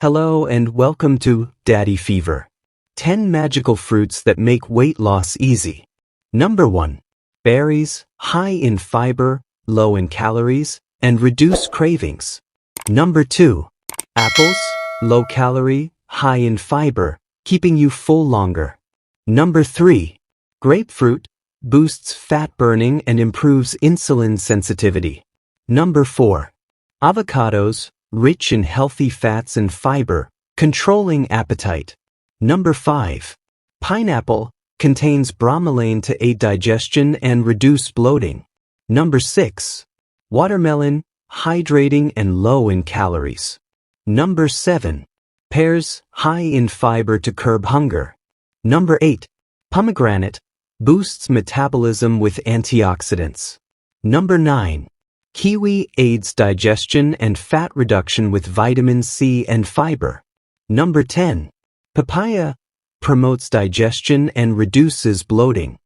Hello and welcome to Daddy Fever. 10 magical fruits that make weight loss easy. Number 1. Berries, high in fiber, low in calories, and reduce cravings. Number 2. Apples, low calorie, high in fiber, keeping you full longer. Number 3. Grapefruit, boosts fat burning and improves insulin sensitivity. Number 4. Avocados, rich in healthy fats and fiber, controlling appetite. Number 5. Pineapple, contains bromelain to aid digestion and reduce bloating. Number 6. Watermelon, hydrating and low in calories. Number 7. Pears, high in fiber to curb hunger. Number 8. Pomegranate, boosts metabolism with antioxidants. Number 9. Kiwi aids digestion and fat reduction with vitamin C and fiber. Number 10. Papaya promotes digestion and reduces bloating.